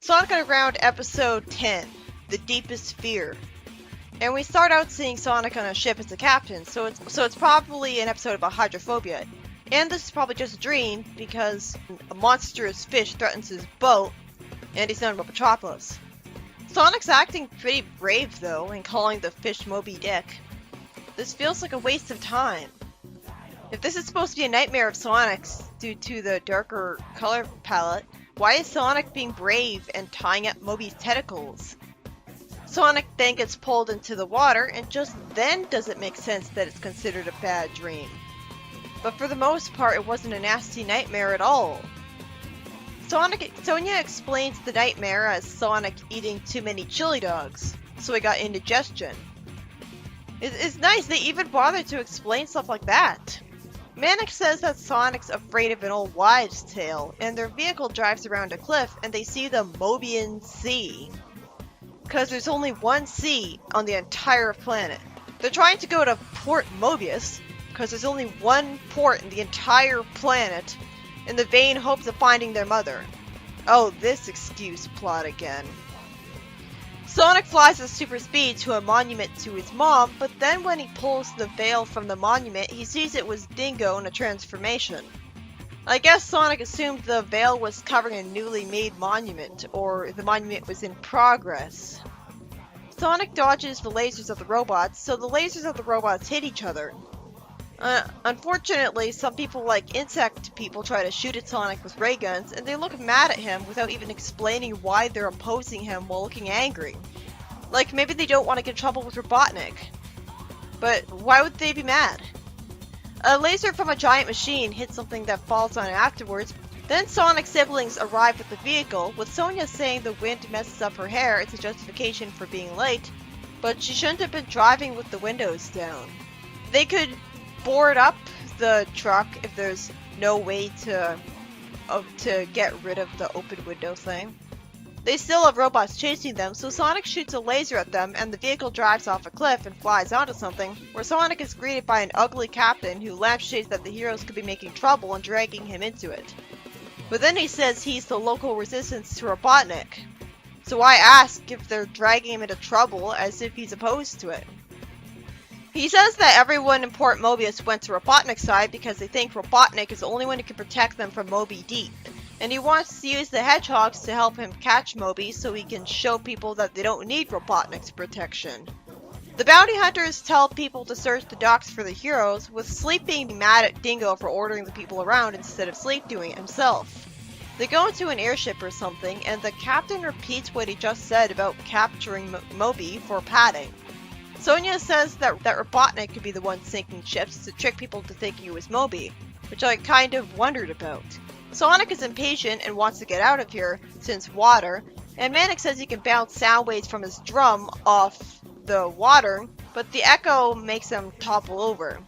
Sonic Underground Episode 10, The Deepest Fear. And we start out seeing Sonic on a ship as the captain, so it's probably an episode about hydrophobia. And this is probably just a dream, because a monstrous fish threatens his boat, and he's known about Metropolis. Sonic's acting pretty brave, though, in calling the fish Moby Deep. This feels like a waste of time. If this is supposed to be a nightmare of Sonic's due to the darker color palette, why is Sonic being brave and tying up Moby's tentacles? Sonic then gets pulled into the water, and just then does it make sense that it's considered a bad dream. But for the most part, it wasn't a nasty nightmare at all. Sonia explains the nightmare as Sonic eating too many chili dogs, so he got indigestion. It's nice they even bothered to explain stuff like that. Manic says that Sonic's afraid of an old wives' tale, and their vehicle drives around a cliff and they see the Mobian Sea. Because there's only one sea on the entire planet. They're trying to go to Port Mobius, because there's only one port in the entire planet, in the vain hopes of finding their mother. Oh, this excuse plot again. Sonic flies at super speed to a monument to his mom, but then when he pulls the veil from the monument, he sees it was Dingo in a transformation. I guess Sonic assumed the veil was covering a newly made monument, or the monument was in progress. Sonic dodges the lasers of the robots, so the lasers of the robots hit each other. Unfortunately, some people like insect people try to shoot at Sonic with ray guns, and they look mad at him without even explaining why they're opposing him while looking angry. Like, maybe they don't want to get in trouble with Robotnik. But why would they be mad? A laser from a giant machine hits something that falls on it afterwards. Then Sonic's siblings arrive with the vehicle, with Sonia saying the wind messes up her hair as a justification for being late, but she shouldn't have been driving with the windows down. They could board up the truck if there's no way to get rid of the open window thing. They still have robots chasing them, so Sonic shoots a laser at them and the vehicle drives off a cliff and flies onto something, where Sonic is greeted by an ugly captain who lampshades that the heroes could be making trouble and dragging him into it. But then he says he's the local resistance to Robotnik. So I ask if they're dragging him into trouble as if he's opposed to it. He says that everyone in Port Mobius went to Robotnik's side because they think Robotnik is the only one who can protect them from Moby Deep, and he wants to use the hedgehogs to help him catch Moby so he can show people that they don't need Robotnik's protection. The bounty hunters tell people to search the docks for the heroes, with Sleep being mad at Dingo for ordering the people around instead of Sleep doing it himself. They go into an airship or something, and the captain repeats what he just said about capturing Moby for padding. Sonia says that Robotnik could be the one sinking ships to trick people to thinking it was Moby, which I kind of wondered about. Sonic is impatient and wants to get out of here, since water, and Manic says he can bounce sound waves from his drum off the water, but the echo makes them topple over.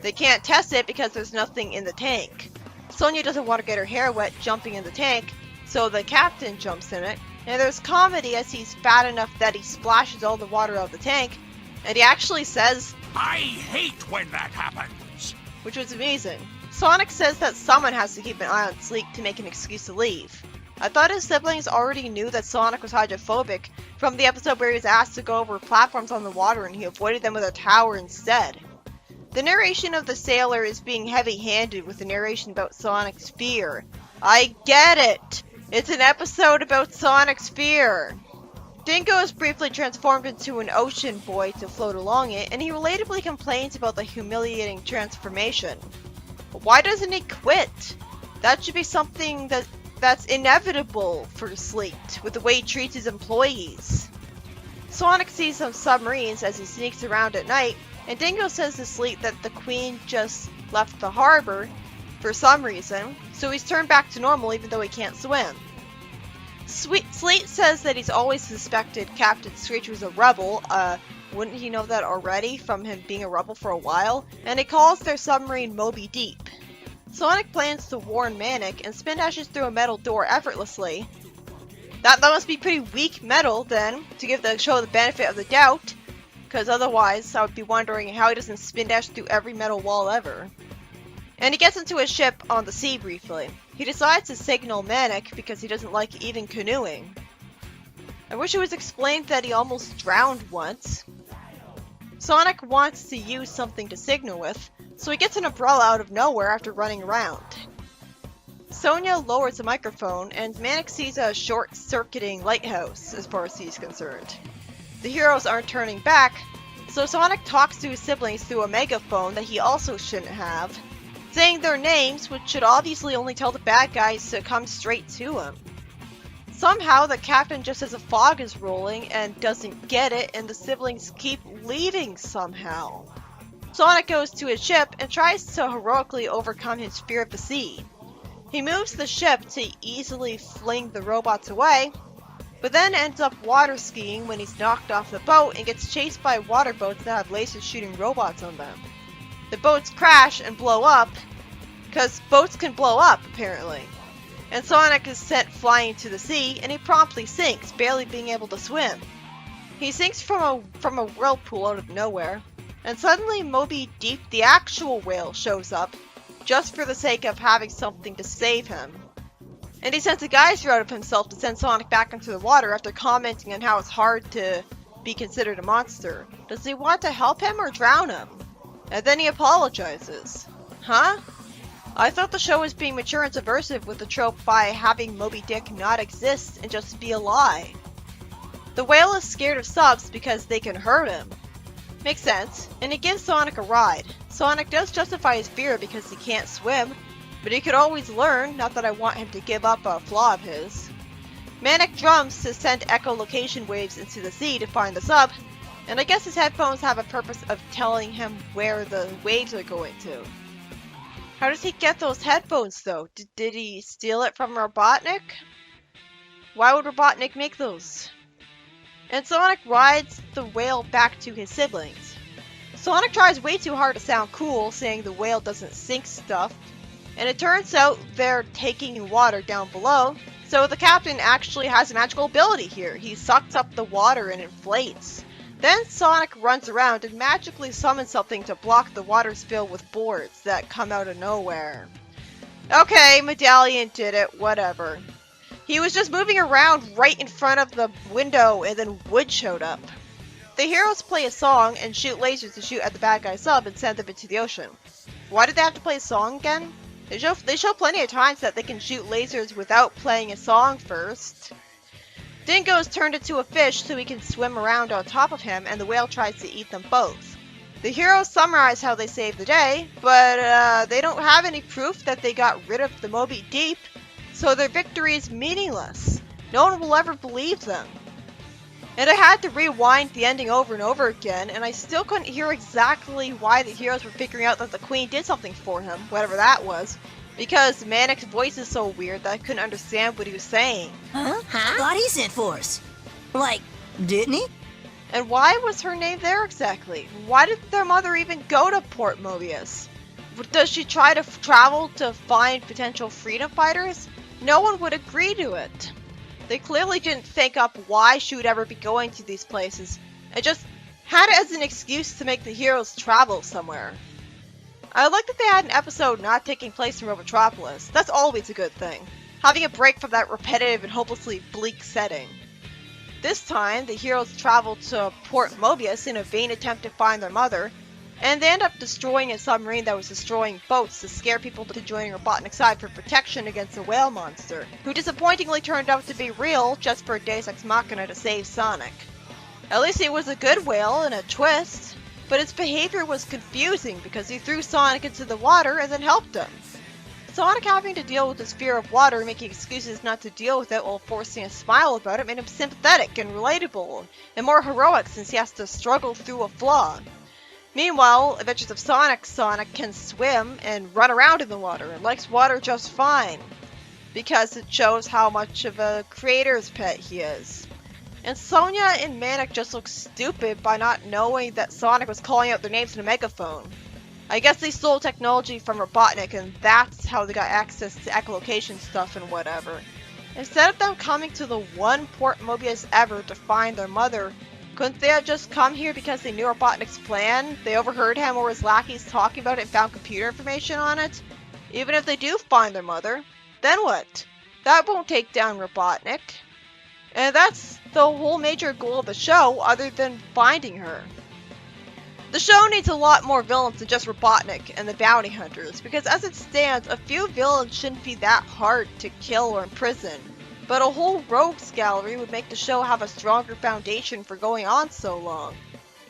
They can't test it because there's nothing in the tank. Sonia doesn't want to get her hair wet jumping in the tank, so the captain jumps in it, and there's comedy as he's fat enough that he splashes all the water out of the tank, and he actually says, "I hate when that happens," which was amazing. Sonic says that someone has to keep an eye on Sleek to make an excuse to leave. I thought his siblings already knew that Sonic was hydrophobic from the episode where he was asked to go over platforms on the water and he avoided them with a tower instead. The narration of the sailor is being heavy-handed with the narration about Sonic's fear. I get it! It's an episode about Sonic's fear! Dingo is briefly transformed into an ocean boy to float along it, and he relatably complains about the humiliating transformation. But why doesn't he quit? That should be something that's inevitable for Sleet, with the way he treats his employees. Sonic sees some submarines as he sneaks around at night, and Dingo says to Sleet that the Queen just left the harbor for some reason, so he's turned back to normal even though he can't swim. Sleet says that he's always suspected Captain Screech was a rebel, wouldn't he know that already from him being a rebel for a while? And he calls their submarine Moby Deep. Sonic plans to warn Manic and spin dashes through a metal door effortlessly. That must be pretty weak metal then, to give the show the benefit of the doubt, because otherwise I would be wondering how he doesn't spin dash through every metal wall ever. And he gets into his ship on the sea briefly. He decides to signal Manic because he doesn't like even canoeing. I wish it was explained that he almost drowned once. Sonic wants to use something to signal with, so he gets an umbrella out of nowhere after running around. Sonia lowers the microphone, and Manic sees a short-circuiting lighthouse as far as he's concerned. The heroes aren't turning back, so Sonic talks to his siblings through a megaphone that he also shouldn't have, saying their names, which should obviously only tell the bad guys to come straight to him. Somehow, the captain just says a fog is rolling and doesn't get it, and the siblings keep leaving somehow. Sonic goes to his ship and tries to heroically overcome his fear of the sea. He moves the ship to easily fling the robots away, but then ends up water skiing when he's knocked off the boat and gets chased by water boats that have lasers shooting robots on them. The boats crash and blow up, because boats can blow up, apparently. And Sonic is sent flying to the sea, and he promptly sinks, barely being able to swim. He sinks from a whirlpool out of nowhere, and suddenly Moby Deep, the actual whale, shows up, just for the sake of having something to save him. And he sends a geyser out of himself to send Sonic back into the water after commenting on how it's hard to be considered a monster. Does he want to help him or drown him? And then he apologizes. Huh? I thought the show was being mature and subversive with the trope by having Moby Dick not exist and just be a lie. The whale is scared of subs because they can hurt him. Makes sense, and he gives Sonic a ride. Sonic does justify his fear because he can't swim, but he could always learn, not that I want him to give up a flaw of his. Manic drums to send echolocation waves into the sea to find the sub, and I guess his headphones have a purpose of telling him where the waves are going to. How does he get those headphones though? Did he steal it from Robotnik? Why would Robotnik make those? And Sonic rides the whale back to his siblings. Sonic tries way too hard to sound cool, saying the whale doesn't sink stuff, and it turns out they're taking water down below, so the captain actually has a magical ability here. He sucks up the water and inflates. Then Sonic runs around and magically summons something to block the water spill with boards that come out of nowhere. Okay, Medallion did it, whatever. He was just moving around right in front of the window and then wood showed up. The heroes play a song and shoot lasers to shoot at the bad guy sub and send them into the ocean. Why did they have to play a song again? They show plenty of times that they can shoot lasers without playing a song first. Dingo's turned into a fish so he can swim around on top of him, and the whale tries to eat them both. The heroes summarize how they saved the day, but they don't have any proof that they got rid of the Moby Deep, so their victory is meaningless. No one will ever believe them. And I had to rewind the ending over and over again, and I still couldn't hear exactly why the heroes were figuring out that the Queen did something for him, whatever that was, because Manic's voice is so weird that I couldn't understand what he was saying. Huh? I thought he sent for us. Like, didn't he? And why was her name there exactly? Why did their mother even go to Port Mobius? Does she try to travel to find potential freedom fighters? No one would agree to it. They clearly didn't think up why she would ever be going to these places, and just had it as an excuse to make the heroes travel somewhere. I like that they had an episode not taking place in Robotropolis. That's always a good thing. Having a break from that repetitive and hopelessly bleak setting. This time, the heroes travel to Port Mobius in a vain attempt to find their mother, and they end up destroying a submarine that was destroying boats to scare people to joining Robotnik's side for protection against a whale monster, who disappointingly turned out to be real just for a Deus Ex Machina to save Sonic. At least it was a good whale and a twist, but its behavior was confusing because he threw Sonic into the water and then helped him. Sonic having to deal with his fear of water and making excuses not to deal with it while forcing a smile about it made him sympathetic and relatable, and more heroic since he has to struggle through a flaw. Meanwhile, Adventures of Sonic can swim and run around in the water and likes water just fine, because it shows how much of a creator's pet he is. And Sonia and Manic just look stupid by not knowing that Sonic was calling out their names in a megaphone. I guess they stole technology from Robotnik and that's how they got access to echolocation stuff and whatever. Instead of them coming to the one Port Mobius ever to find their mother, couldn't they have just come here because they knew Robotnik's plan? They overheard him or his lackeys talking about it and found computer information on it? Even if they do find their mother, then what? That won't take down Robotnik. And that's the whole major goal of the show other than finding her. The show needs a lot more villains than just Robotnik and the bounty hunters, because as it stands, a few villains shouldn't be that hard to kill or imprison. But a whole rogues gallery would make the show have a stronger foundation for going on so long.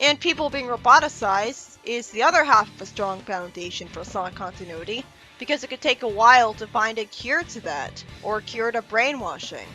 And people being roboticized is the other half of a strong foundation for Sonic continuity, because it could take a while to find a cure to that, or a cure to brainwashing.